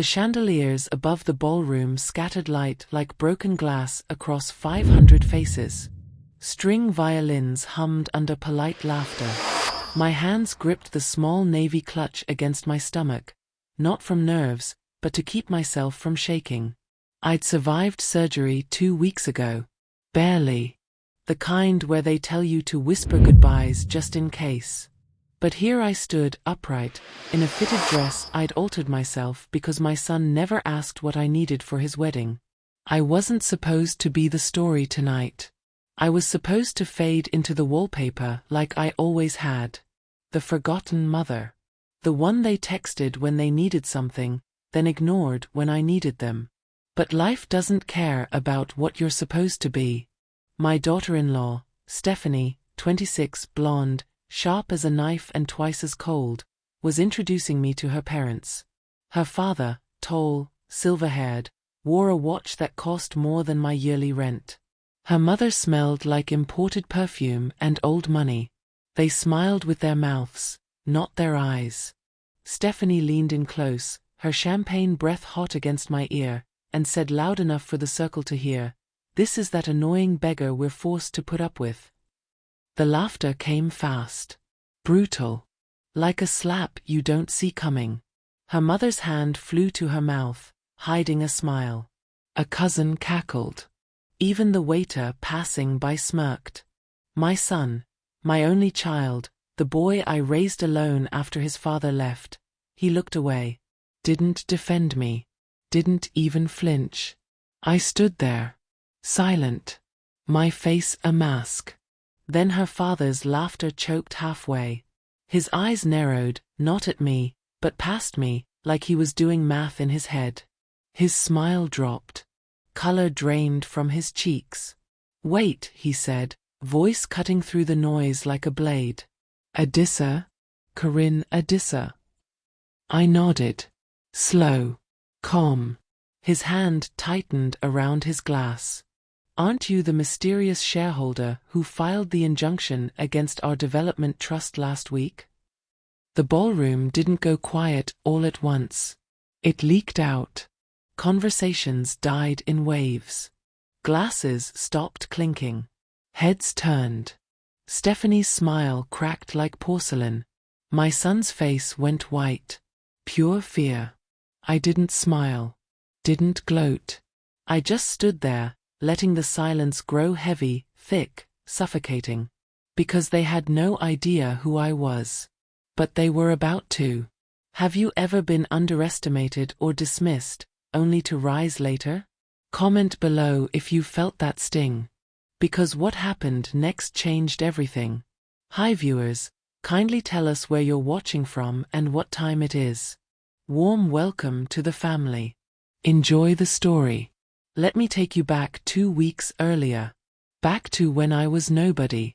The chandeliers above the ballroom scattered light like broken glass across 500 faces. String violins hummed under polite laughter. My hands gripped the small navy clutch against my stomach, not from nerves, but to keep myself from shaking. I'd survived surgery 2 weeks ago. Barely. The kind where they tell you to whisper goodbyes just in case. But here I stood, upright, in a fitted dress I'd altered myself because my son never asked what I needed for his wedding. I wasn't supposed to be the story tonight. I was supposed to fade into the wallpaper like I always had. The forgotten mother. The one they texted when they needed something, then ignored when I needed them. But life doesn't care about what you're supposed to be. My daughter-in-law, Stephanie, 26, blonde, sharp as a knife and twice as cold, was introducing me to her parents. Her father, tall, silver-haired, wore a watch that cost more than my yearly rent. Her mother smelled like imported perfume and old money. They smiled with their mouths, not their eyes. Stephanie leaned in close, her champagne breath hot against my ear, and said loud enough for the circle to hear, "This is that annoying beggar we're forced to put up with." The laughter came fast. Brutal. Like a slap you don't see coming. Her mother's hand flew to her mouth, hiding a smile. A cousin cackled. Even the waiter passing by smirked. My son, my only child, the boy I raised alone after his father left, he looked away. Didn't defend me. Didn't even flinch. I stood there, silent, my face a mask. Then her father's laughter choked halfway. His eyes narrowed, not at me, but past me, like he was doing math in his head. His smile dropped. Color drained from his cheeks. "Wait," he said, voice cutting through the noise like a blade. "Adissa? Corinne Adissa?" I nodded. Slow. Calm. His hand tightened around his glass. "Aren't you the mysterious shareholder who filed the injunction against our development trust last week?" The ballroom didn't go quiet all at once. It leaked out. Conversations died in waves. Glasses stopped clinking. Heads turned. Stephanie's smile cracked like porcelain. My son's face went white. Pure fear. I didn't smile. Didn't gloat. I just stood there, letting the silence grow heavy, thick, suffocating. Because they had no idea who I was. But they were about to. Have you ever been underestimated or dismissed, only to rise later? Comment below if you felt that sting. Because what happened next changed everything. Hi viewers, kindly tell us where you're watching from and what time it is. Warm welcome to the family. Enjoy the story. Let me take you back 2 weeks earlier. Back to when I was nobody.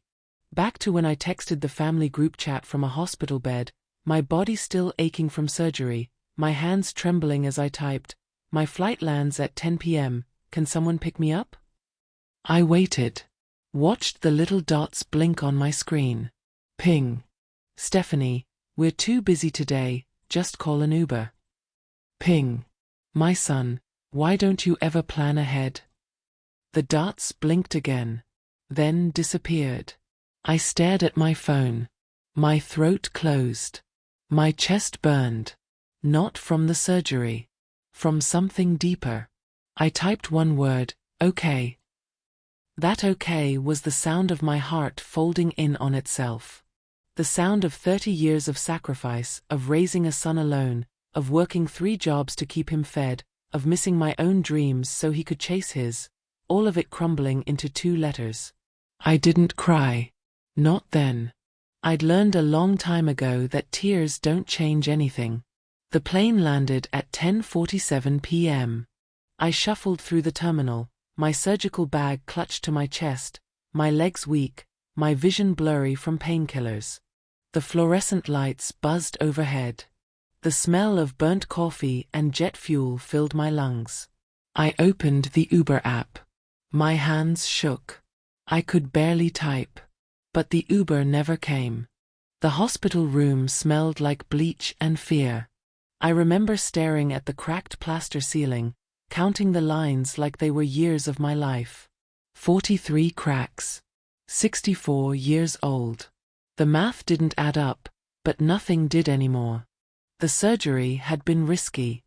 Back to when I texted the family group chat from a hospital bed, my body still aching from surgery, my hands trembling as I typed, "My flight lands at 10 p.m, can someone pick me up?" I waited. Watched the little dots blink on my screen. Ping. "Stephanie, we're too busy today, just call an Uber." Ping. "My son, why don't you ever plan ahead?" The dots blinked again. Then disappeared. I stared at my phone. My throat closed. My chest burned. Not from the surgery. From something deeper. I typed one word, "Okay." That okay was the sound of my heart folding in on itself. The sound of 30 years of sacrifice, of raising a son alone, of working 3 jobs to keep him fed, of missing my own dreams so he could chase his, all of it crumbling into 2 letters. I didn't cry. Not then. I'd learned a long time ago that tears don't change anything. The plane landed at 10:47 p.m. I shuffled through the terminal, my surgical bag clutched to my chest, my legs weak, my vision blurry from painkillers. The fluorescent lights buzzed overhead. The smell of burnt coffee and jet fuel filled my lungs. I opened the Uber app. My hands shook. I could barely type. But the Uber never came. The hospital room smelled like bleach and fear. I remember staring at the cracked plaster ceiling, counting the lines like they were years of my life. 43 cracks. 64 years old. The math didn't add up, but nothing did anymore. The surgery had been risky.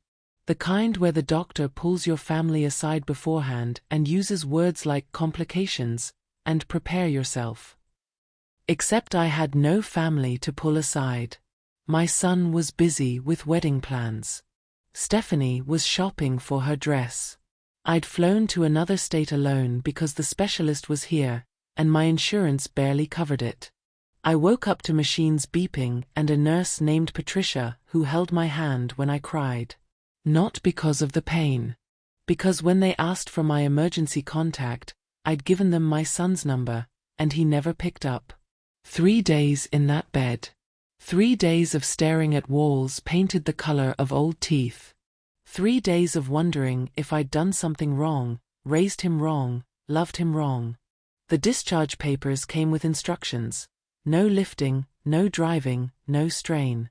The kind where the doctor pulls your family aside beforehand and uses words like complications and prepare yourself. Except I had no family to pull aside. My son was busy with wedding plans. Stephanie was shopping for her dress. I'd flown to another state alone because the specialist was here, and my insurance barely covered it. I woke up to machines beeping and a nurse named Patricia who held my hand when I cried. Not because of the pain. Because when they asked for my emergency contact, I'd given them my son's number, and he never picked up. 3 days in that bed. 3 days of staring at walls painted the color of old teeth. 3 days of wondering if I'd done something wrong, raised him wrong, loved him wrong. The discharge papers came with instructions. No lifting, no driving, no strain.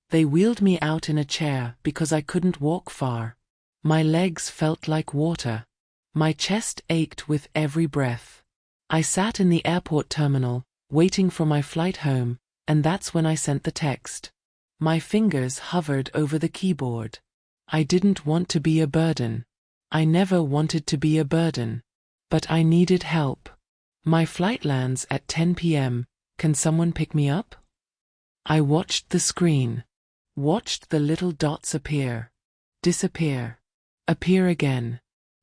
They wheeled me out in a chair because I couldn't walk far. My legs felt like water. My chest ached with every breath. I sat in the airport terminal, waiting for my flight home, and that's when I sent the text. My fingers hovered over the keyboard. I didn't want to be a burden. I never wanted to be a burden. But I needed help. My flight lands at 10 p.m. Can someone pick me up? I watched the screen. Watched the little dots appear. Disappear. Appear again.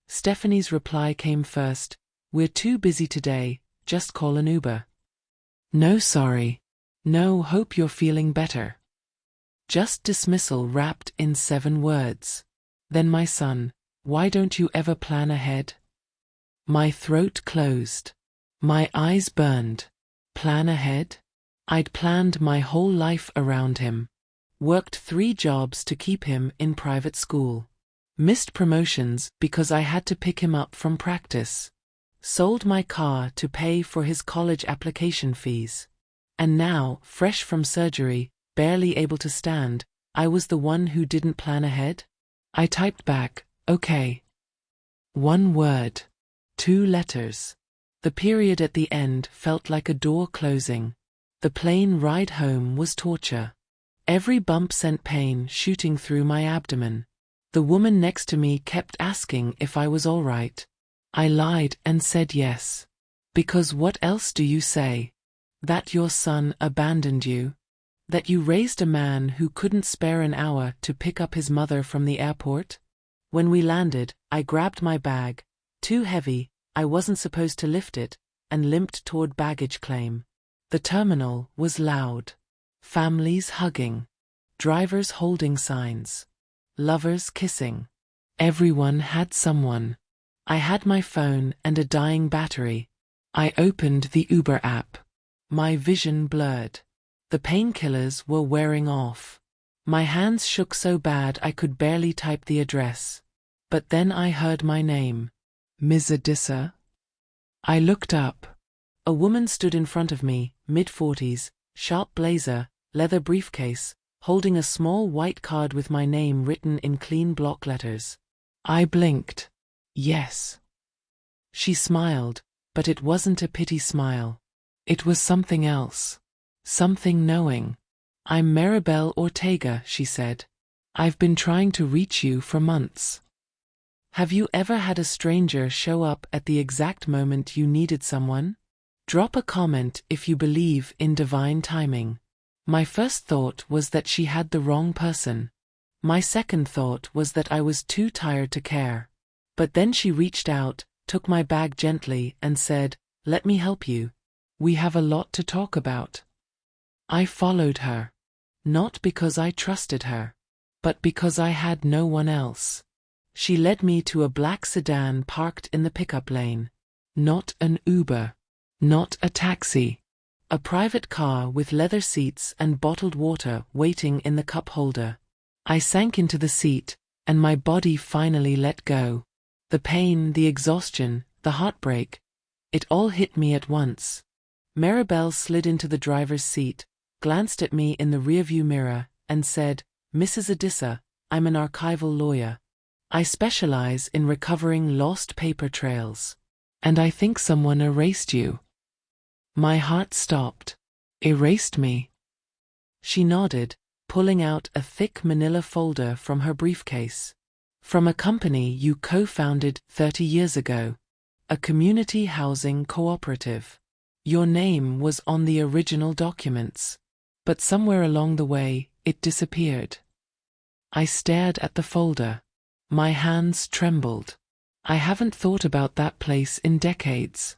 Stephanie's reply came first. We're too busy today, just call an Uber. No sorry. No hope you're feeling better. Just dismissal wrapped in 7 words. Then my son, why don't you ever plan ahead? My throat closed. My eyes burned. Plan ahead? I'd planned my whole life around him. Worked 3 jobs to keep him in private school. Missed promotions because I had to pick him up from practice. Sold my car to pay for his college application fees. And now, fresh from surgery, barely able to stand, I was the one who didn't plan ahead? I typed back, okay. 1 word. 2 letters. The period at the end felt like a door closing. The plane ride home was torture. Every bump sent pain shooting through my abdomen. The woman next to me kept asking if I was all right. I lied and said yes. Because what else do you say? That your son abandoned you? That you raised a man who couldn't spare an hour to pick up his mother from the airport? When we landed, I grabbed my bag. Too heavy, I wasn't supposed to lift it, and limped toward baggage claim. The terminal was loud. Families hugging. Drivers holding signs. Lovers kissing. Everyone had someone. I had my phone and a dying battery. I opened the Uber app. My vision blurred. The painkillers were wearing off. My hands shook so bad I could barely type the address. But then I heard my name. Ms. Adisa? I looked up. A woman stood in front of me, mid-40s, sharp blazer, leather briefcase, holding a small white card with my name written in clean block letters. I blinked. Yes. She smiled, but it wasn't a pity smile. It was something else. Something knowing. I'm Maribel Ortega, she said. I've been trying to reach you for months. Have you ever had a stranger show up at the exact moment you needed someone? Drop a comment if you believe in divine timing. My first thought was that she had the wrong person. My second thought was that I was too tired to care. But then she reached out, took my bag gently, and said, "Let me help you. We have a lot to talk about." I followed her. Not because I trusted her, but because I had no one else. She led me to a black sedan parked in the pickup lane. Not an Uber. Not a taxi. A private car with leather seats and bottled water waiting in the cup holder. I sank into the seat, and my body finally let go. The pain, the exhaustion, the heartbreak. It all hit me at once. Maribel slid into the driver's seat, glanced at me in the rearview mirror, and said, "Mrs. Adisa, I'm an archival lawyer. I specialize in recovering lost paper trails. And I think someone erased you. My heart stopped. Erased me? She nodded, pulling out a thick manila folder from her briefcase. From a company you co-founded 30 years ago. A community housing cooperative. Your name was on the original documents. But somewhere along the way, it disappeared. I stared at the folder. My hands trembled. I haven't thought about that place in decades.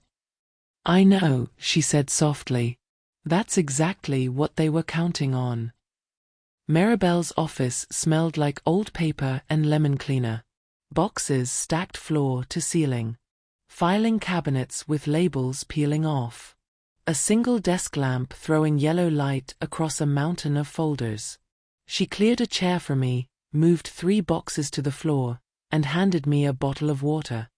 I know, she said softly. That's exactly what they were counting on. Maribel's office smelled like old paper and lemon cleaner. Boxes stacked floor to ceiling. Filing cabinets with labels peeling off. A single desk lamp throwing yellow light across a mountain of folders. She cleared a chair for me, moved 3 boxes to the floor, and handed me a bottle of water.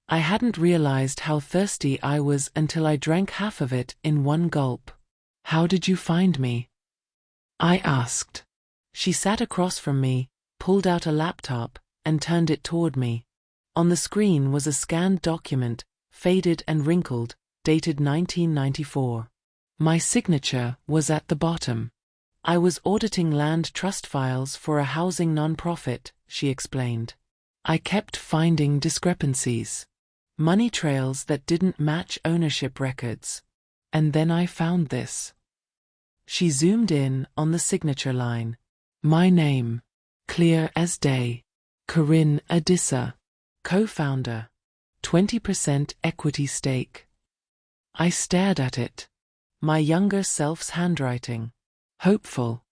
I hadn't realized how thirsty I was until I drank half of it in one gulp. How did you find me? I asked. She sat across from me, pulled out a laptop, and turned it toward me. On the screen was a scanned document, faded and wrinkled, dated 1994. My signature was at the bottom. I was auditing land trust files for a housing nonprofit, she explained. I kept finding discrepancies. Money trails that didn't match ownership records. And then I found this. She zoomed in on the signature line. My name. Clear as day. Corinne Adissa. Co-founder. 20% equity stake. I stared at it. My younger self's handwriting. Hopeful.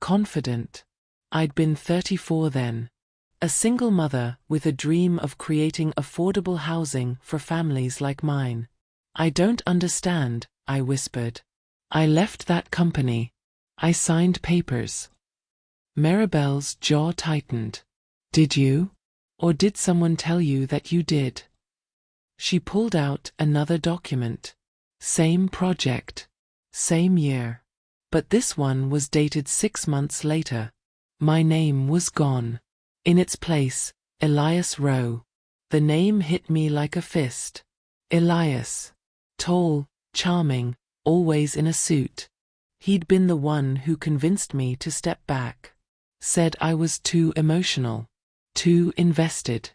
Confident. I'd been 34 then. A single mother with a dream of creating affordable housing for families like mine. I don't understand, I whispered. I left that company. I signed papers. Maribel's jaw tightened. Did you? Or did someone tell you that you did? She pulled out another document. Same project. Same year. But this one was dated 6 months later. My name was gone. In its place, Elias Rowe. The name hit me like a fist. Elias. Tall, charming, always in a suit. He'd been the one who convinced me to step back. Said I was too emotional. Too invested.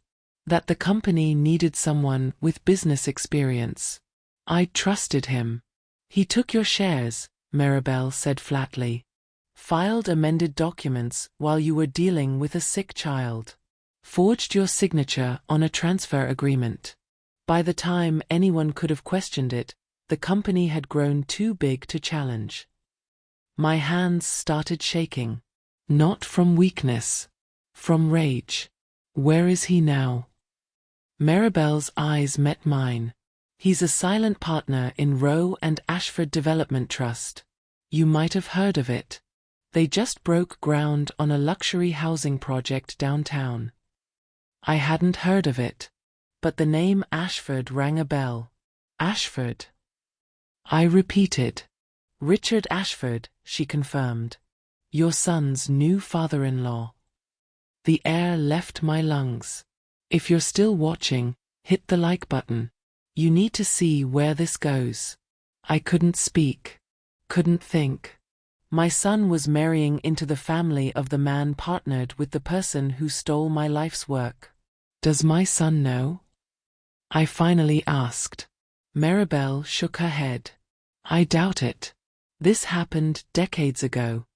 That the company needed someone with business experience. I trusted him. He took your shares, Maribel said flatly. Filed amended documents while you were dealing with a sick child. Forged your signature on a transfer agreement. By the time anyone could have questioned it, the company had grown too big to challenge. My hands started shaking. Not from weakness. From rage. Where is he now? Maribel's eyes met mine. He's a silent partner in Rowe and Ashford Development Trust. You might have heard of it. They just broke ground on a luxury housing project downtown. I hadn't heard of it. But the name Ashford rang a bell. Ashford. I repeated. Richard Ashford, she confirmed. Your son's new father-in-law. The air left my lungs. If you're still watching, hit the like button. You need to see where this goes. I couldn't speak. Couldn't think. My son was marrying into the family of the man partnered with the person who stole my life's work. Does my son know? I finally asked. Maribel shook her head. I doubt it. This happened decades ago.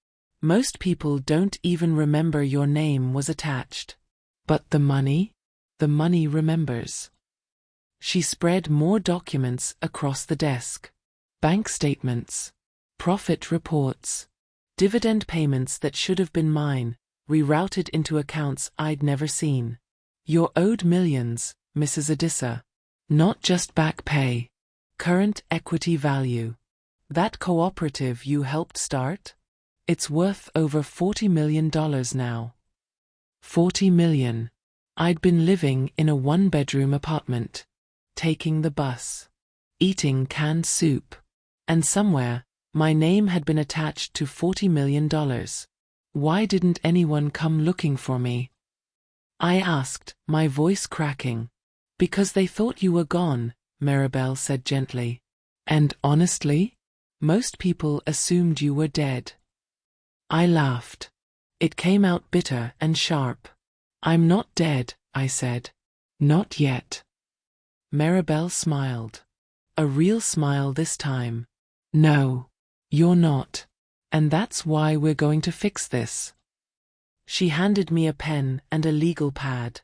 Most people don't even remember your name was attached. But the money? The money remembers. She spread more documents across the desk. Bank statements. Profit reports. Dividend payments that should have been mine, rerouted into accounts I'd never seen. You're owed millions, Mrs. Adissa. Not just back pay. Current equity value. That cooperative you helped start? It's worth over $40 million now. $40 million. I'd been living in a 1-bedroom apartment. Taking the bus. Eating canned soup. And somewhere, my name had been attached to $40 million. Why didn't anyone come looking for me? I asked, my voice cracking. Because they thought you were gone, Maribel said gently. And honestly? Most people assumed you were dead. I laughed. It came out bitter and sharp. I'm not dead, I said. Not yet. Maribel smiled. A real smile this time. No, you're not. And that's why we're going to fix this. She handed me a pen and a legal pad.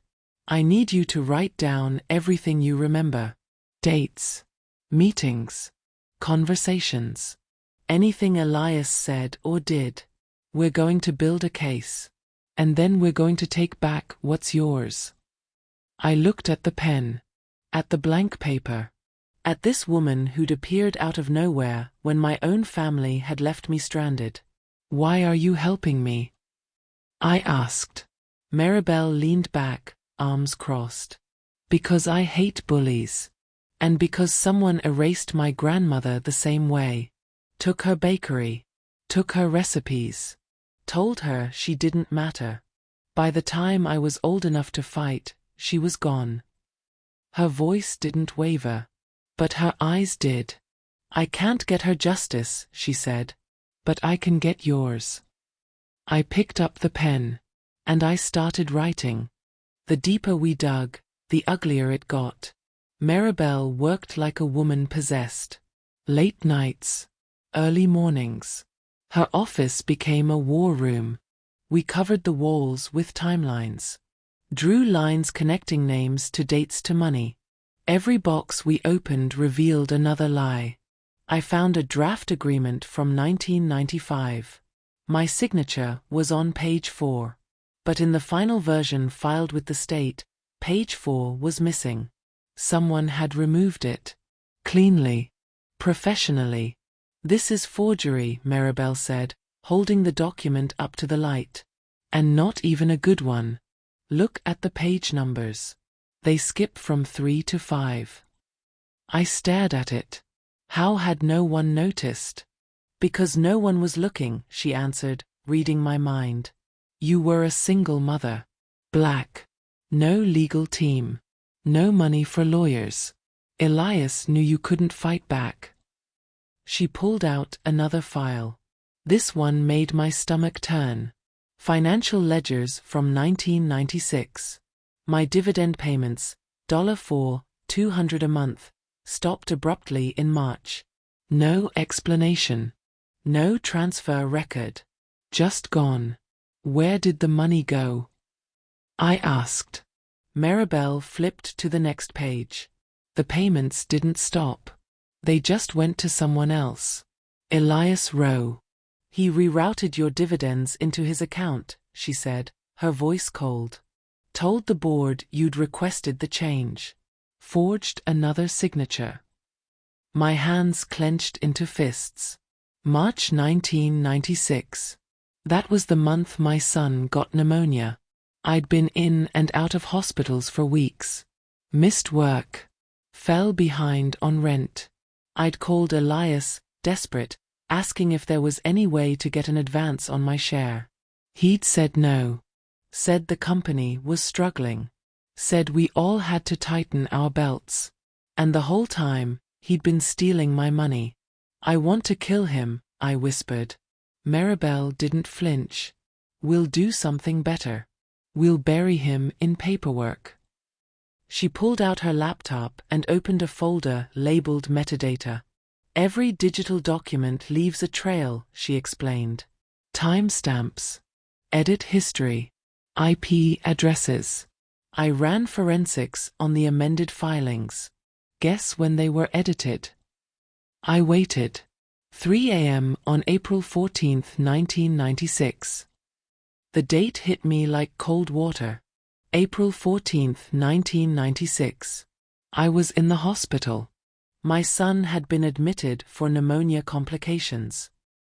I need you to write down everything you remember. Dates, meetings, conversations, anything Elias said or did. We're going to build a case. And then we're going to take back what's yours. I looked at the pen, at the blank paper, at this woman who'd appeared out of nowhere when my own family had left me stranded. Why are you helping me? I asked. Maribel leaned back, arms crossed. Because I hate bullies. And because someone erased my grandmother the same way. Took her bakery. Took her recipes. Told her she didn't matter. By the time I was old enough to fight, she was gone. Her voice didn't waver. But her eyes did. I can't get her justice, she said. But I can get yours. I picked up the pen. And I started writing. The deeper we dug, the uglier it got. Maribel worked like a woman possessed. Late nights. Early mornings. Her office became a war room. We covered the walls with timelines. Drew lines connecting names to dates to money. Every box we opened revealed another lie. I found a draft agreement from 1995. My signature was on page 4. But in the final version filed with the state, page 4 was missing. Someone had removed it. Cleanly. Professionally. This is forgery, Maribel said, holding the document up to the light. And not even a good one. Look at the page numbers. They skip from 3 to 5. I stared at it. How had no one noticed? Because no one was looking, she answered, reading my mind. You were a single mother. Black. No legal team. No money for lawyers. Elias knew you couldn't fight back. She pulled out another file. This one made my stomach turn. Financial ledgers from 1996. My dividend payments, $4, $200 a month, stopped abruptly in March. No explanation. No transfer record. Just gone. Where did the money go? I asked. Maribel flipped to the next page. The payments didn't stop. They just went to someone else. Elias Rowe. He rerouted your dividends into his account, she said, her voice cold. Told the board you'd requested the change. Forged another signature. My hands clenched into fists. March 1996. That was the month my son got pneumonia. I'd been in and out of hospitals for weeks. Missed work. Fell behind on rent. I'd called Elias, desperate, asking if there was any way to get an advance on my share. He'd said no. Said the company was struggling. Said we all had to tighten our belts. And the whole time, he'd been stealing my money. I want to kill him, I whispered. Maribel didn't flinch. We'll do something better. We'll bury him in paperwork. She pulled out her laptop and opened a folder labeled metadata. Every digital document leaves a trail, she explained. Timestamps. Edit history. IP addresses. I ran forensics on the amended filings. Guess when they were edited? I waited. 3 a.m. on April 14, 1996. The date hit me like cold water. April 14, 1996. I was in the hospital. My son had been admitted for pneumonia complications.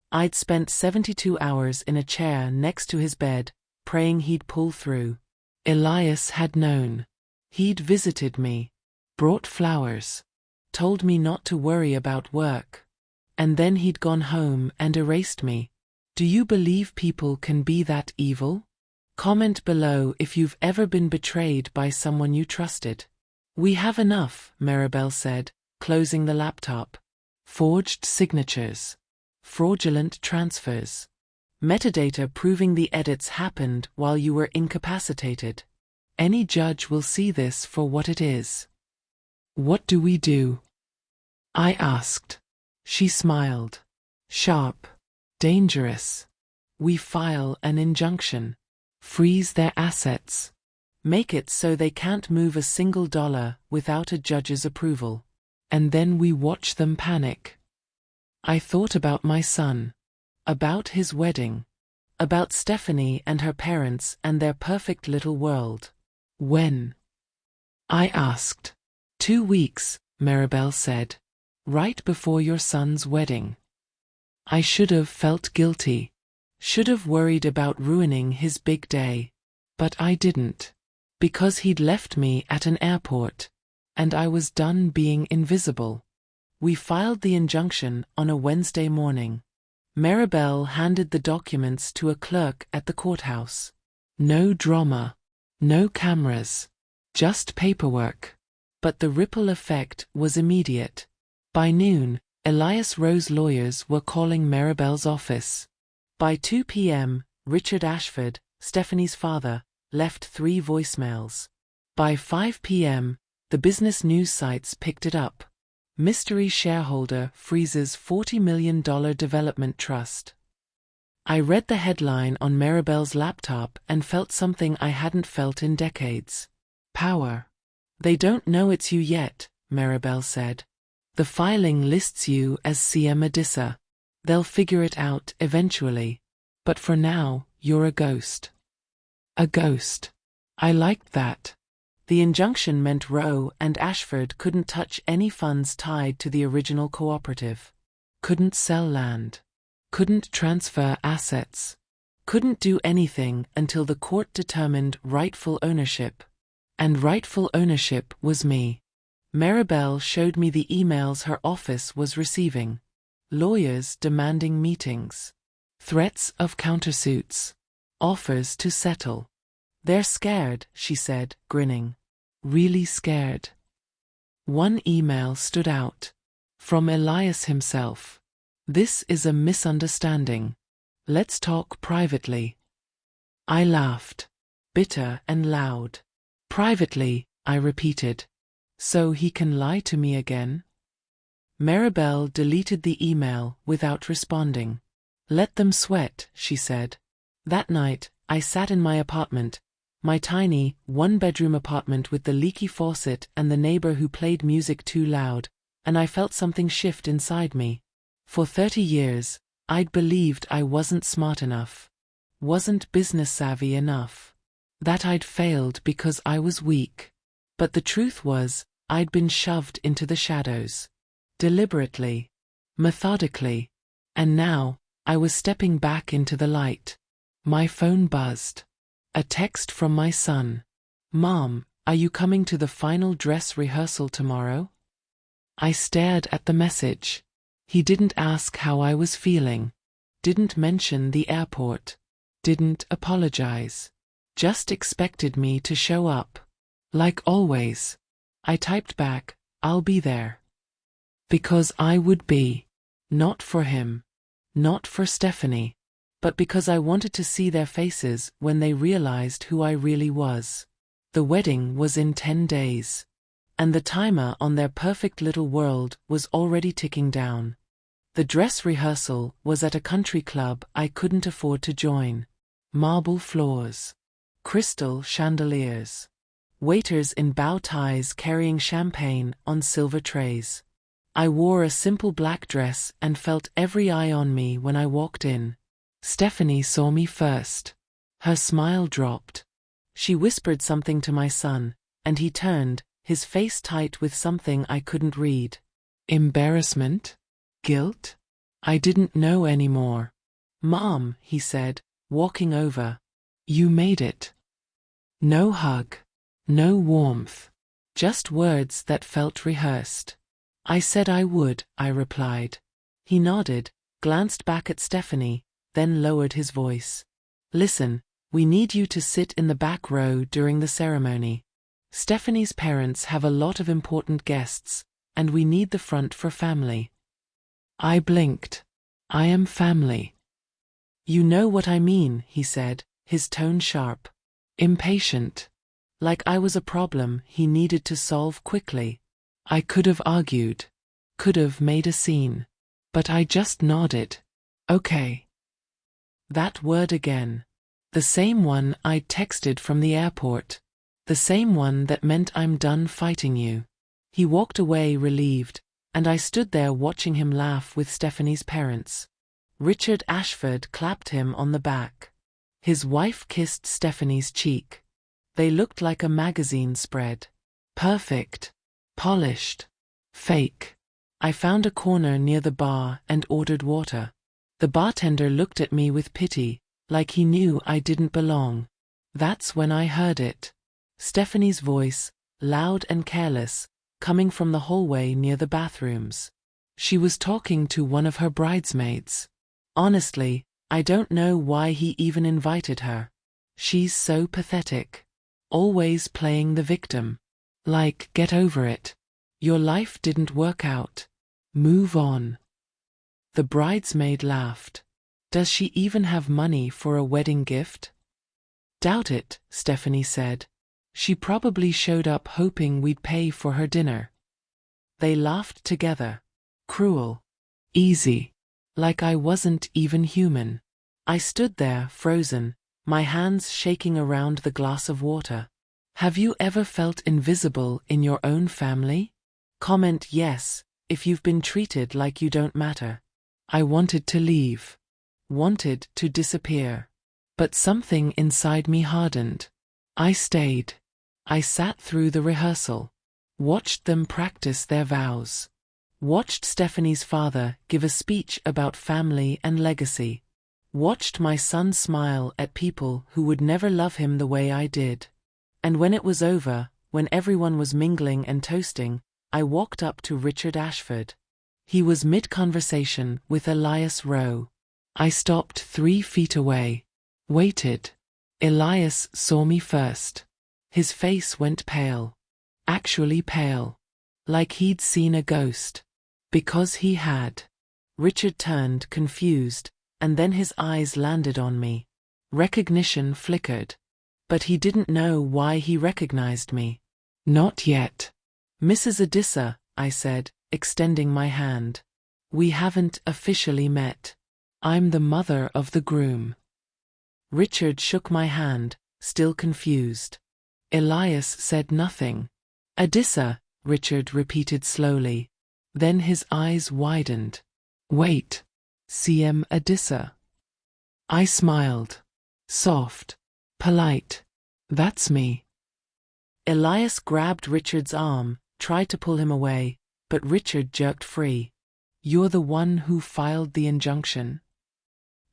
I'd spent 72 hours in a chair next to his bed, praying he'd pull through. Elias had known. He'd visited me. Brought flowers. Told me not to worry about work. And then he'd gone home and erased me. Do you believe people can be that evil? Comment below if you've ever been betrayed by someone you trusted. We have enough, Maribel said, closing the laptop. Forged signatures. Fraudulent transfers. Metadata proving the edits happened while you were incapacitated. Any judge will see this for what it is. What do we do? I asked. She smiled. Sharp. Dangerous. We file an injunction. Freeze their assets. Make it so they can't move a single dollar without a judge's approval. And then we watch them panic. I thought about my son. About his wedding. About Stephanie and her parents and their perfect little world. When? I asked. 2 weeks, Maribel said. Right before your son's wedding. I should have felt guilty. Should have worried about ruining his big day. But I didn't. Because he'd left me at an airport. And I was done being invisible. We filed the injunction on a Wednesday morning. Maribel handed the documents to a clerk at the courthouse. No drama. No cameras. Just paperwork. But the ripple effect was immediate. By noon, Elias Rowe's lawyers were calling Maribel's office. By 2 p.m., Richard Ashford, Stephanie's father, left 3 voicemails. By 5 p.m., the business news sites picked it up. Mystery shareholder freezes $40 million development trust. I read the headline on Maribel's laptop and felt something I hadn't felt in decades. Power. They don't know it's you yet, Maribel said. The filing lists you as Sia Medissa. They'll figure it out eventually. But for now, you're a ghost. A ghost. I liked that. The injunction meant Rowe and Ashford couldn't touch any funds tied to the original cooperative. Couldn't sell land. Couldn't transfer assets. Couldn't do anything until the court determined rightful ownership. And rightful ownership was me. Maribel showed me the emails her office was receiving. Lawyers demanding meetings. Threats of countersuits. Offers to settle. They're scared, she said, grinning. Really scared. One email stood out. From Elias himself. This is a misunderstanding. Let's talk privately. I laughed. Bitter and loud. Privately, I repeated. So he can lie to me again? Maribel deleted the email without responding. Let them sweat, she said. That night, I sat in my apartment, my tiny, 1-bedroom apartment with the leaky faucet and the neighbor who played music too loud, and I felt something shift inside me. For 30 years, I'd believed I wasn't smart enough. Wasn't business savvy enough. That I'd failed because I was weak. But the truth was, I'd been shoved into the shadows. Deliberately. Methodically. And now, I was stepping back into the light. My phone buzzed. A text from my son. Mom, are you coming to the final dress rehearsal tomorrow? I stared at the message. He didn't ask how I was feeling. Didn't mention the airport. Didn't apologize. Just expected me to show up. Like always. I typed back, I'll be there. Because I would be. Not for him. Not for Stephanie. But because I wanted to see their faces when they realized who I really was. The wedding was in 10 days. And the timer on their perfect little world was already ticking down. The dress rehearsal was at a country club I couldn't afford to join. Marble floors. Crystal chandeliers. Waiters in bow ties carrying champagne on silver trays. I wore a simple black dress and felt every eye on me when I walked in. Stephanie saw me first. Her smile dropped. She whispered something to my son, and he turned, his face tight with something I couldn't read. Embarrassment? Guilt? I didn't know anymore. Mom, he said, walking over. You made it. No hug. No warmth. Just words that felt rehearsed. I said I would, I replied. He nodded, glanced back at Stephanie, then lowered his voice. Listen, we need you to sit in the back row during the ceremony. Stephanie's parents have a lot of important guests, and we need the front for family. I blinked. I am family. You know what I mean, he said, his tone sharp. Impatient. Like I was a problem he needed to solve quickly. I could have argued. Could have made a scene. But I just nodded. Okay. That word again. The same one I'd texted from the airport. The same one that meant I'm done fighting you. He walked away relieved, and I stood there watching him laugh with Stephanie's parents. Richard Ashford clapped him on the back. His wife kissed Stephanie's cheek. They looked like a magazine spread. Perfect. Polished. Fake. I found a corner near the bar and ordered water. The bartender looked at me with pity, like he knew I didn't belong. That's when I heard it. Stephanie's voice, loud and careless, coming from the hallway near the bathrooms. She was talking to one of her bridesmaids. Honestly, I don't know why he even invited her. She's so pathetic. Always playing the victim. Like, get over it. Your life didn't work out. Move on. The bridesmaid laughed. Does she even have money for a wedding gift? Doubt it, Stephanie said. She probably showed up hoping we'd pay for her dinner. They laughed together. Cruel. Easy. Like I wasn't even human. I stood there, frozen, my hands shaking around the glass of water. Have you ever felt invisible in your own family? Comment yes, if you've been treated like you don't matter. I wanted to leave. Wanted to disappear. But something inside me hardened. I stayed. I sat through the rehearsal. Watched them practice their vows. Watched Stephanie's father give a speech about family and legacy. Watched my son smile at people who would never love him the way I did. And when it was over, when everyone was mingling and toasting, I walked up to Richard Ashford. He was mid-conversation with Elias Rowe. I stopped 3 feet away. Waited. Elias saw me first. His face went pale. Actually pale. Like he'd seen a ghost. Because he had. Richard turned, confused, and then his eyes landed on me. Recognition flickered. But he didn't know why he recognized me. Not yet. Mrs. Odessa, I said, extending my hand. We haven't officially met. I'm the mother of the groom. Richard shook my hand, still confused. Elias said nothing. Odessa, Richard repeated slowly. Then his eyes widened. Wait. CM Odessa. I smiled. Soft. Polite. That's me. Elias grabbed Richard's arm, tried to pull him away, but Richard jerked free. You're the one who filed the injunction.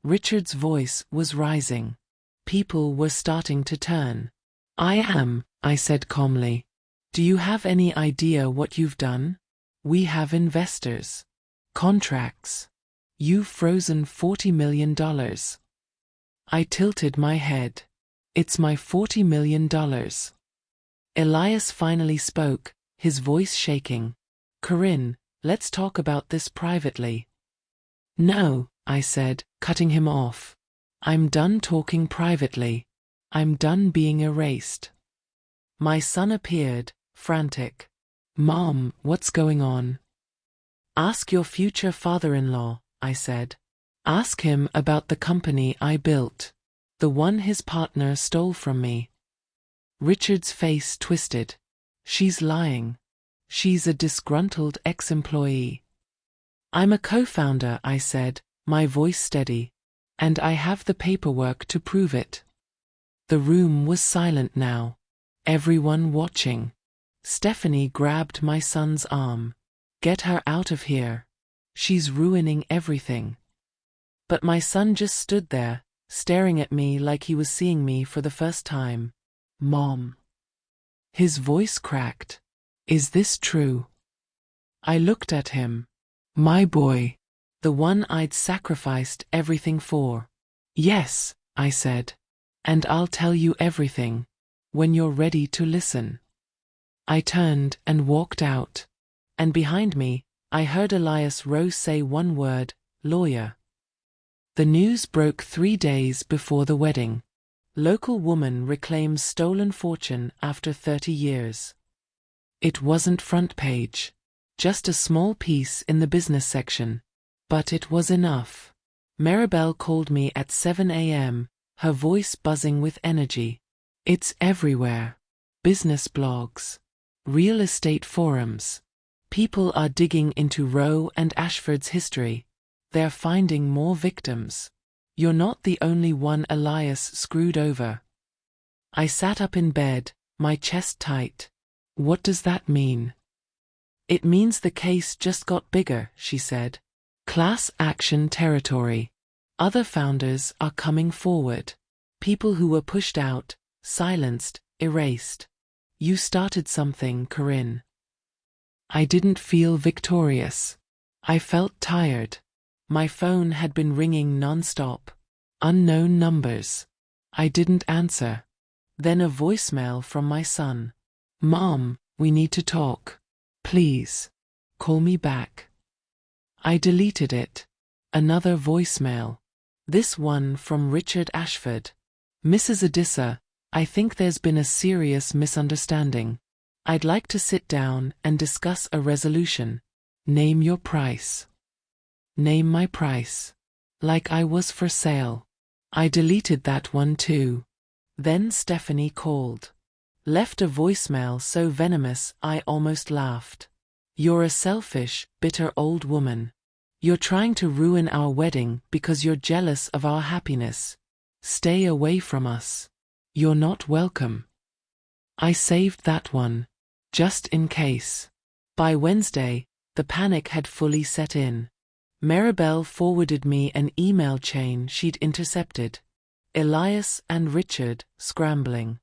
Richard's voice was rising. People were starting to turn. I am, I said calmly. Do you have any idea what you've done? We have investors. Contracts. You've frozen $40 million. I tilted my head. It's my $40 million. Elias finally spoke, his voice shaking. Corinne, let's talk about this privately. No, I said, cutting him off. I'm done talking privately. I'm done being erased. My son appeared, frantic. Mom, what's going on? Ask your future father-in-law, I said. Ask him about the company I built. The one his partner stole from me. Richard's face twisted. She's lying. She's a disgruntled ex-employee. I'm a co-founder, I said, my voice steady. And I have the paperwork to prove it. The room was silent now. Everyone watching. Stephanie grabbed my son's arm. Get her out of here. She's ruining everything. But my son just stood there, staring at me like he was seeing me for the first time. Mom. His voice cracked. Is this true? I looked at him. My boy. The one I'd sacrificed everything for. Yes, I said. And I'll tell you everything. When you're ready to listen. I turned and walked out. And behind me, I heard Elias Rose say one word, lawyer. The news broke 3 days before the wedding. Local woman reclaims stolen fortune after 30 years. It wasn't front page. Just a small piece in the business section. But it was enough. Maribel called me at 7 a.m., her voice buzzing with energy. It's everywhere. Business blogs. Real estate forums. People are digging into Rowe and Ashford's history. They're finding more victims. You're not the only one Elias screwed over. I sat up in bed, my chest tight. What does that mean? It means the case just got bigger, she said. Class action territory. Other founders are coming forward. People who were pushed out, silenced, erased. You started something, Corinne. I didn't feel victorious. I felt tired. My phone had been ringing non-stop. Unknown numbers. I didn't answer. Then a voicemail from my son. Mom, we need to talk. Please. Call me back. I deleted it. Another voicemail. This one from Richard Ashford. Mrs. Adissa, I think there's been a serious misunderstanding. I'd like to sit down and discuss a resolution. Name your price. Name my price. Like I was for sale. I deleted that one too. Then Stephanie called. Left a voicemail so venomous I almost laughed. You're a selfish, bitter old woman. You're trying to ruin our wedding because you're jealous of our happiness. Stay away from us. You're not welcome. I saved that one. Just in case. By Wednesday, the panic had fully set in. Maribel forwarded me an email chain she'd intercepted. Elias and Richard, scrambling.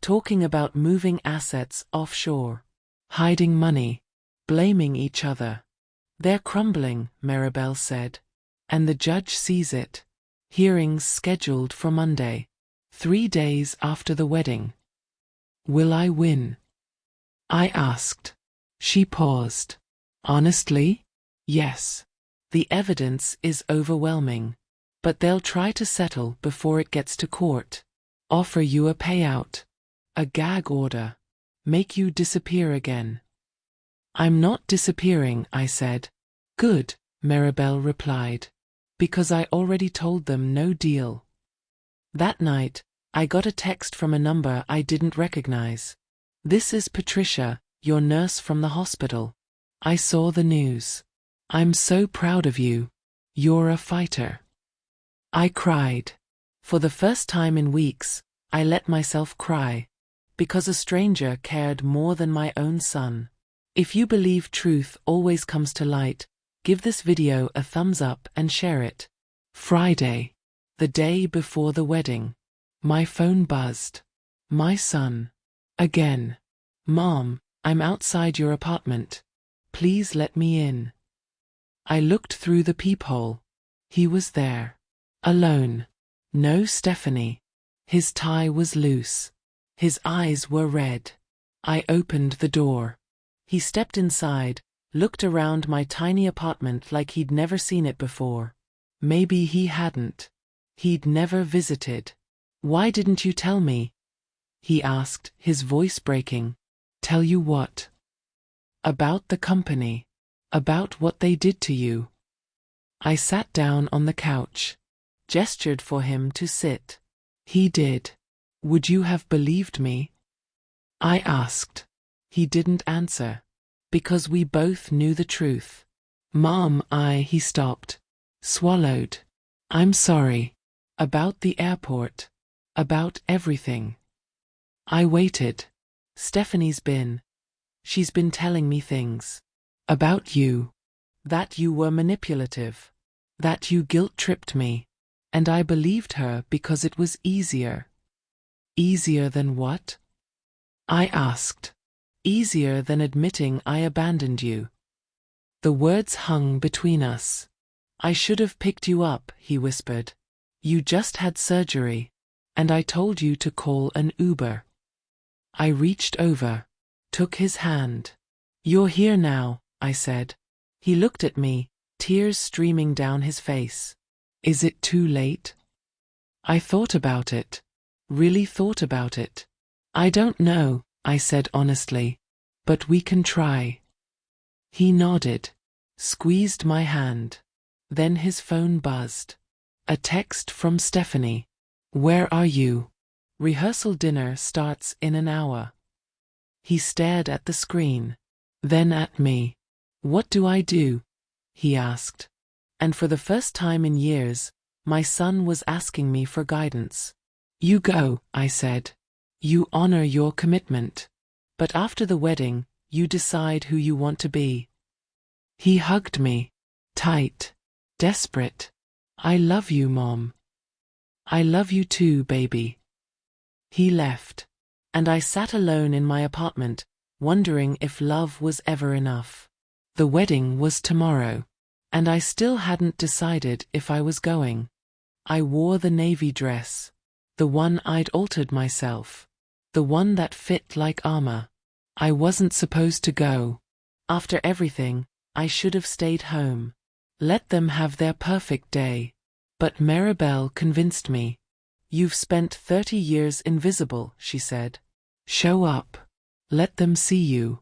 Talking about moving assets offshore. Hiding money. Blaming each other. They're crumbling, Maribel said. And the judge sees it. Hearings scheduled for Monday. 3 days after the wedding. Will I win? I asked. She paused. Honestly? Yes. The evidence is overwhelming. But they'll try to settle before it gets to court. Offer you a payout. A gag order. Make you disappear again. I'm not disappearing, I said. Good, Maribel replied. Because I already told them no deal. That night, I got a text from a number I didn't recognize. This is Patricia, your nurse from the hospital. I saw the news. I'm so proud of you. You're a fighter. I cried. For the first time in weeks, I let myself cry. Because a stranger cared more than my own son. If you believe truth always comes to light, give this video a thumbs up and share it. Friday. The day before the wedding. My phone buzzed. My son. Again. Mom, I'm outside your apartment. Please let me in. I looked through the peephole. He was there. Alone. No Stephanie. His tie was loose. His eyes were red. I opened the door. He stepped inside, looked around my tiny apartment like he'd never seen it before. Maybe he hadn't. He'd never visited. Why didn't you tell me? He asked, his voice breaking. Tell you what? About the company. About what they did to you. I sat down on the couch. Gestured for him to sit. He did. Would you have believed me? I asked. He didn't answer. Because we both knew the truth. Mom, he stopped. Swallowed. I'm sorry. About the airport. About everything. I waited. Stephanie's been. She's been telling me things. About you. That you were manipulative. That you guilt-tripped me. And I believed her because it was easier. Easier than what? I asked. Easier than admitting I abandoned you. The words hung between us. I should have picked you up, he whispered. You just had surgery. And I told you to call an Uber. I reached over, took his hand. You're here now, I said. He looked at me, tears streaming down his face. Is it too late? I thought about it. Really thought about it. I don't know, I said honestly. But we can try. He nodded, squeezed my hand. Then his phone buzzed. A text from Stephanie. Where are you? Rehearsal dinner starts in an hour. He stared at the screen, then at me. What do I do? He asked. And for the first time in years, my son was asking me for guidance. You go, I said. You honor your commitment. But after the wedding, you decide who you want to be. He hugged me, tight, desperate. I love you, Mom. I love you too, baby. He left, and I sat alone in my apartment, wondering if love was ever enough. The wedding was tomorrow, and I still hadn't decided if I was going. I wore the navy dress, the one I'd altered myself, the one that fit like armor. I wasn't supposed to go. After everything, I should have stayed home. Let them have their perfect day. But Maribel convinced me. You've spent 30 years invisible, she said. Show up. Let them see you.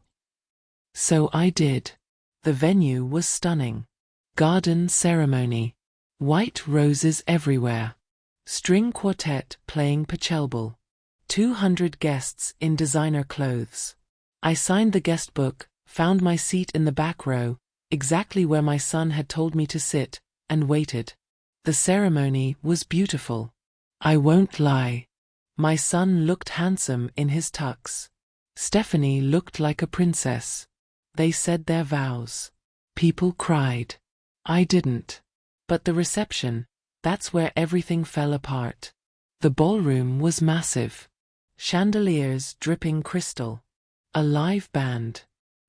So I did. The venue was stunning. Garden ceremony. White roses everywhere. String quartet playing Pachelbel. 200 guests in designer clothes. I signed the guest book, found my seat in the back row, exactly where my son had told me to sit, and waited. The ceremony was beautiful. I won't lie. My son looked handsome in his tux. Stephanie looked like a princess. They said their vows. People cried. I didn't. But the reception, that's where everything fell apart. The ballroom was massive. Chandeliers dripping crystal. A live band.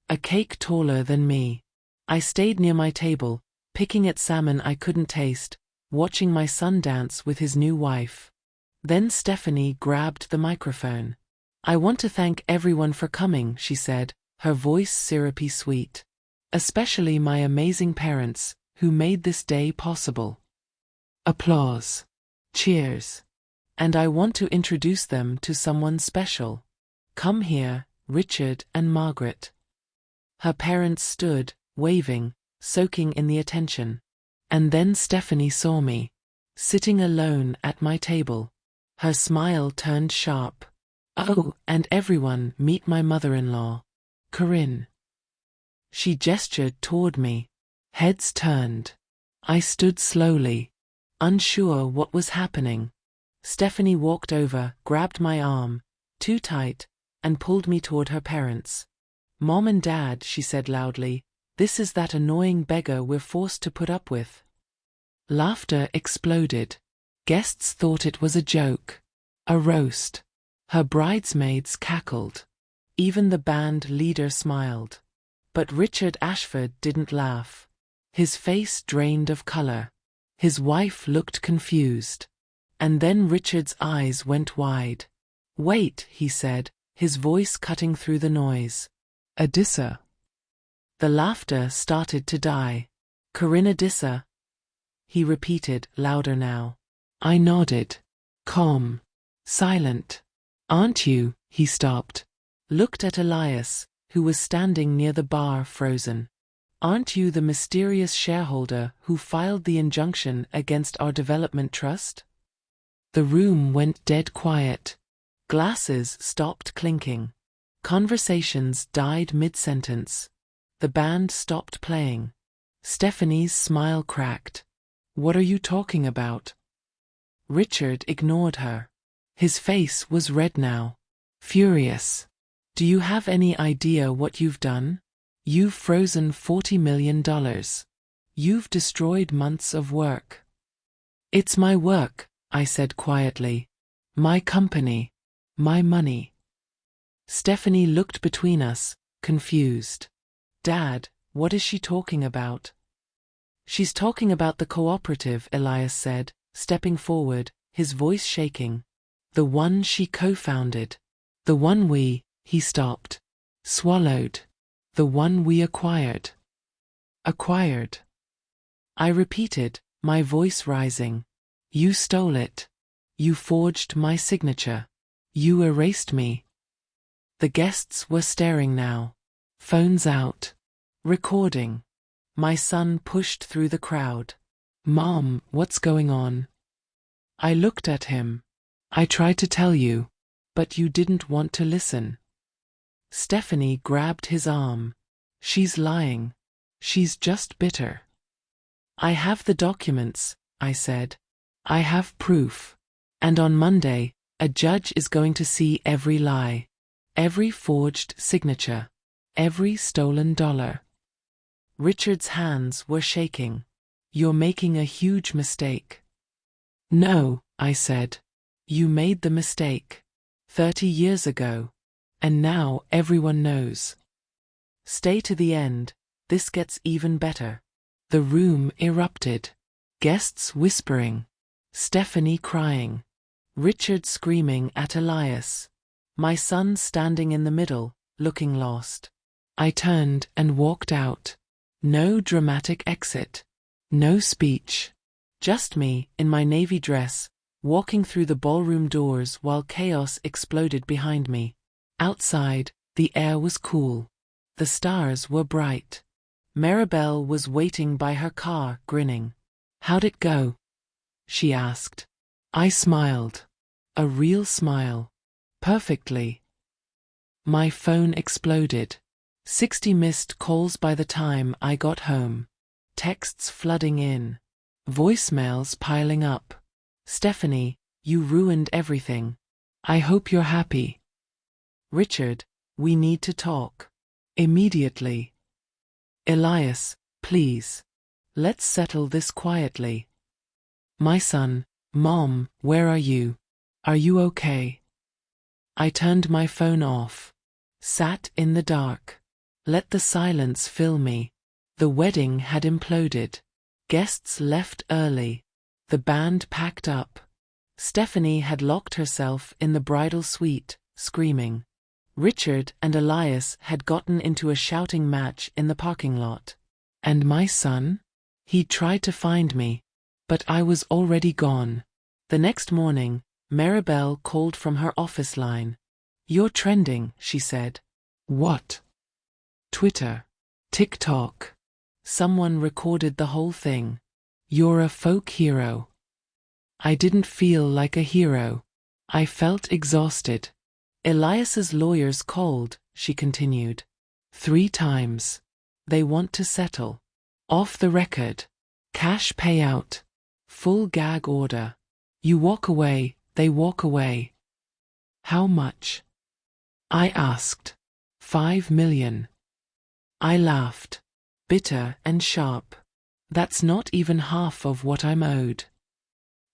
A cake taller than me. I stayed near my table, picking at salmon I couldn't taste, watching my son dance with his new wife. Then Stephanie grabbed the microphone. I want to thank everyone for coming, she said, her voice syrupy sweet. Especially my amazing parents, who made this day possible. Applause. Cheers. And I want to introduce them to someone special. Come here, Richard and Margaret. Her parents stood, waving, soaking in the attention. And then Stephanie saw me, sitting alone at my table. Her smile turned sharp. Oh, and everyone, meet my mother-in-law, Corinne. She gestured toward me. Heads turned. I stood slowly, unsure what was happening. Stephanie walked over, grabbed my arm, too tight, and pulled me toward her parents. Mom and Dad, she said loudly, this is that annoying beggar we're forced to put up with. Laughter exploded. Guests thought it was a joke. A roast. Her bridesmaids cackled. Even the band leader smiled. But Richard Ashford didn't laugh. His face drained of color. His wife looked confused. And then Richard's eyes went wide. Wait, he said, his voice cutting through the noise. Adissa. The laughter started to die. Corinne Adissa? He repeated, louder now. I nodded. Calm. Silent. Aren't you? He stopped. Looked at Elias, who was standing near the bar frozen. Aren't you the mysterious shareholder who filed the injunction against our development trust? The room went dead quiet. Glasses stopped clinking. Conversations died mid-sentence. The band stopped playing. Stephanie's smile cracked. What are you talking about? Richard ignored her. His face was red now. Furious. Do you have any idea what you've done? You've frozen $40 million. You've destroyed months of work. It's my work, I said quietly. My company. My money. Stephanie looked between us, confused. Dad, what is she talking about? She's talking about the cooperative, Elias said, stepping forward, his voice shaking. The one she co-founded. The one he stopped. Swallowed. The one we acquired. Acquired. I repeated, my voice rising. You stole it. You forged my signature. You erased me. The guests were staring now. Phones out. Recording. My son pushed through the crowd. Mom, what's going on? I looked at him. I tried to tell you, but you didn't want to listen. Stephanie grabbed his arm. She's lying. She's just bitter. I have the documents, I said. I have proof. And on Monday, a judge is going to see every lie. Every forged signature. Every stolen dollar. Richard's hands were shaking. You're making a huge mistake. No, I said. You made the mistake. 30 years ago. And now everyone knows. Stay to the end. This gets even better. The room erupted. Guests whispering. Stephanie crying. Richard screaming at Elias. My son standing in the middle, looking lost. I turned and walked out. No dramatic exit. No speech. Just me, in my navy dress, walking through the ballroom doors while chaos exploded behind me. Outside, the air was cool. The stars were bright. Maribel was waiting by her car, grinning. How'd it go? She asked. I smiled. A real smile. Perfectly. My phone exploded. 60 missed calls by the time I got home. Texts flooding in. Voicemails piling up. Stephanie, you ruined everything. I hope you're happy. Richard, we need to talk. Immediately. Elias, please. Let's settle this quietly. My son, Mom, where are you? Are you okay? I turned my phone off. Sat in the dark. Let the silence fill me. The wedding had imploded. Guests left early. The band packed up. Stephanie had locked herself in the bridal suite, screaming. Richard and Elias had gotten into a shouting match in the parking lot. And my son? He tried to find me. But I was already gone. The next morning, Maribel called from her office line. You're trending, she said. What? Twitter. TikTok. Someone recorded the whole thing. You're a folk hero. I didn't feel like a hero. I felt exhausted. Elias's lawyers called, she continued. 3 times. They want to settle. Off the record. Cash payout. Full gag order. You walk away, they walk away. How much? I asked. 5 million. I laughed. Bitter and sharp. That's not even half of what I'm owed.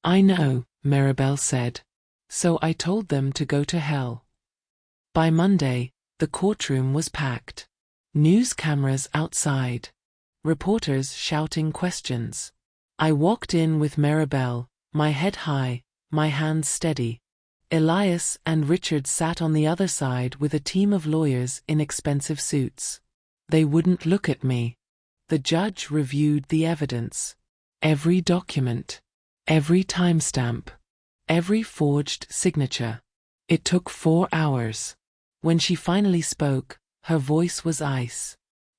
I know, Maribel said. So I told them to go to hell. By Monday, the courtroom was packed. News cameras outside. Reporters shouting questions. I walked in with Maribel, my head high, my hands steady. Elias and Richard sat on the other side with a team of lawyers in expensive suits. They wouldn't look at me. The judge reviewed the evidence. Every document. Every timestamp. Every forged signature. It took 4 hours. When she finally spoke, her voice was ice.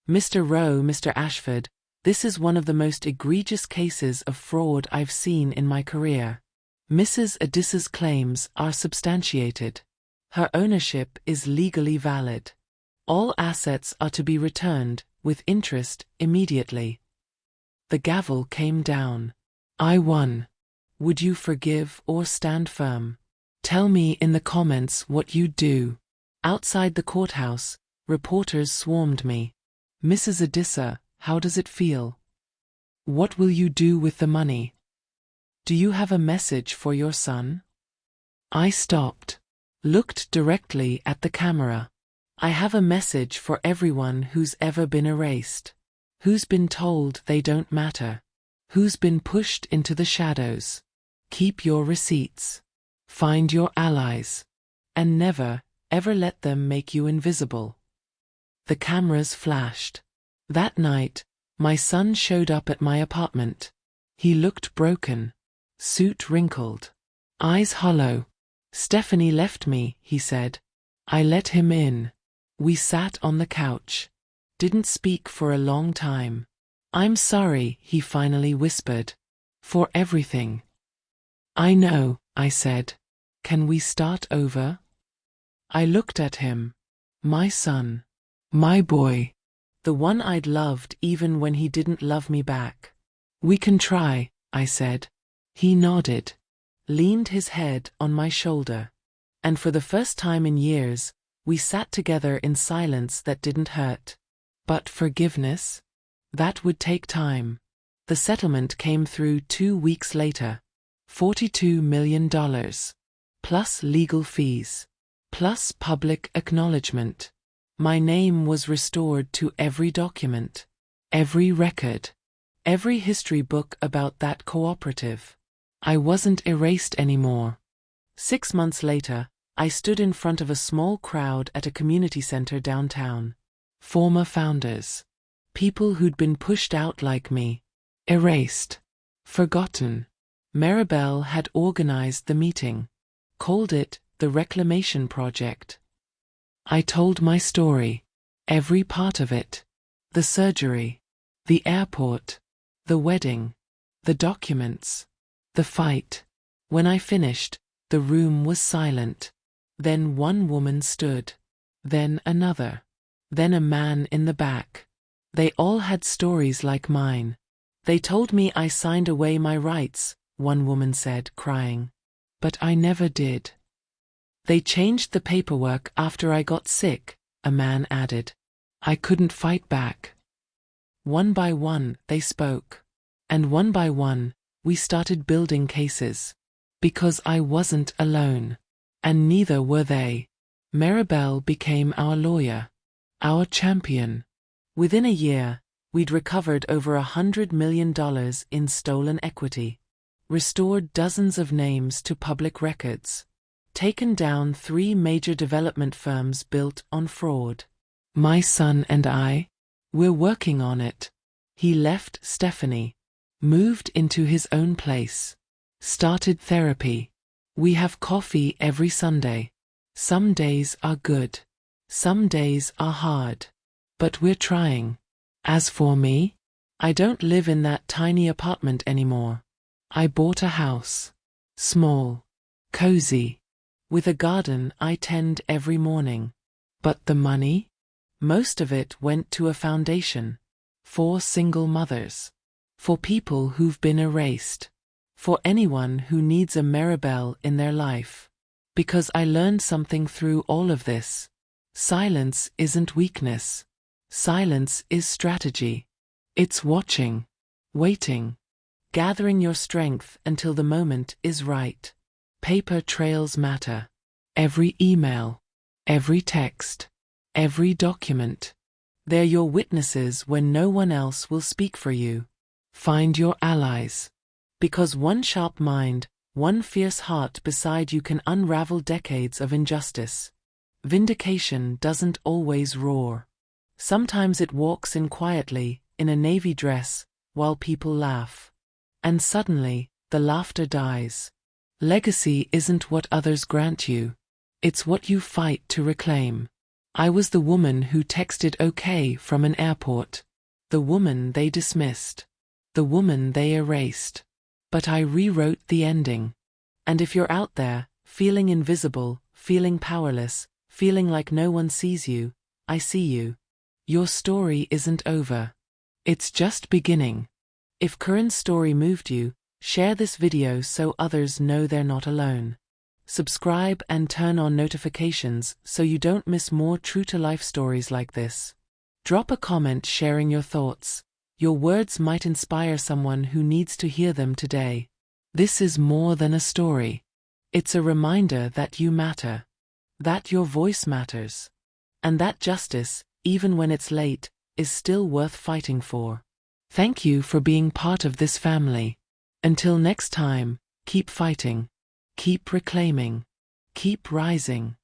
Mr. Rowe, Mr. Ashford, this is one of the most egregious cases of fraud I've seen in my career. Mrs. Adissa's claims are substantiated. Her ownership is legally valid. All assets are to be returned, with interest, immediately. The gavel came down. I won. Would you forgive or stand firm? Tell me in the comments what you'd do. Outside the courthouse, reporters swarmed me. Mrs. Adissa, how does it feel? What will you do with the money? Do you have a message for your son? I stopped. Looked directly at the camera. I have a message for everyone who's ever been erased. Who's been told they don't matter. Who's been pushed into the shadows. Keep your receipts. Find your allies. And never, ever let them make you invisible. The cameras flashed. That night, my son showed up at my apartment. He looked broken. Suit wrinkled. Eyes hollow. "Stephanie left me," he said. I let him in. We sat on the couch. Didn't speak for a long time. "I'm sorry," he finally whispered. "For everything." "I know," I said. "Can we start over?" I looked at him. My son. My boy. The one I'd loved even when he didn't love me back. "We can try," I said. He nodded. Leaned his head on my shoulder. And for the first time in years, we sat together in silence that didn't hurt. But forgiveness? That would take time. The settlement came through 2 weeks later. $42 million. Plus legal fees. Plus public acknowledgement. My name was restored to every document. Every record. Every history book about that cooperative. I wasn't erased anymore. 6 months later, I stood in front of a small crowd at a community center downtown. Former founders. People who'd been pushed out like me. Erased. Forgotten. Maribel had organized the meeting. Called it the Reclamation Project. I told my story. Every part of it. The surgery. The airport. The wedding. The documents. The fight. When I finished, the room was silent. Then one woman stood. Then another. Then a man in the back. They all had stories like mine. "They told me I signed away my rights," one woman said, crying. "But I never did." "They changed the paperwork after I got sick," a man added. "I couldn't fight back." One by one, they spoke. And one by one, we started building cases. Because I wasn't alone. And neither were they. Maribel became our lawyer. Our champion. Within a year, we'd recovered over $100 million in stolen equity. Restored dozens of names to public records. Taken down 3 major development firms built on fraud. My son and I, we're working on it. He left Stephanie. Moved into his own place. Started therapy. We have coffee every Sunday. Some days are good. Some days are hard. But we're trying. As for me, I don't live in that tiny apartment anymore. I bought a house. Small. Cozy. With a garden I tend every morning. But the money? Most of it went to a foundation. For single mothers. For people who've been erased. For anyone who needs a Maribel in their life. Because I learned something through all of this. Silence isn't weakness. Silence is strategy. It's watching. Waiting. Gathering your strength until the moment is right. Paper trails matter. Every email. Every text. Every document. They're your witnesses when no one else will speak for you. Find your allies. Because one sharp mind, one fierce heart beside you can unravel decades of injustice. Vindication doesn't always roar. Sometimes it walks in quietly, in a navy dress, while people laugh. And suddenly, the laughter dies. Legacy isn't what others grant you. It's what you fight to reclaim. I was the woman who texted okay from an airport. The woman they dismissed. The woman they erased. But I rewrote the ending. And if you're out there, feeling invisible, feeling powerless, feeling like no one sees you, I see you. Your story isn't over. It's just beginning. If Corinne's story moved you, share this video so others know they're not alone. Subscribe and turn on notifications so you don't miss more true-to-life stories like this. Drop a comment sharing your thoughts. Your words might inspire someone who needs to hear them today. This is more than a story. It's a reminder that you matter. That your voice matters. And that justice, even when it's late, is still worth fighting for. Thank you for being part of this family. Until next time, Keep fighting. Keep reclaiming. Keep rising.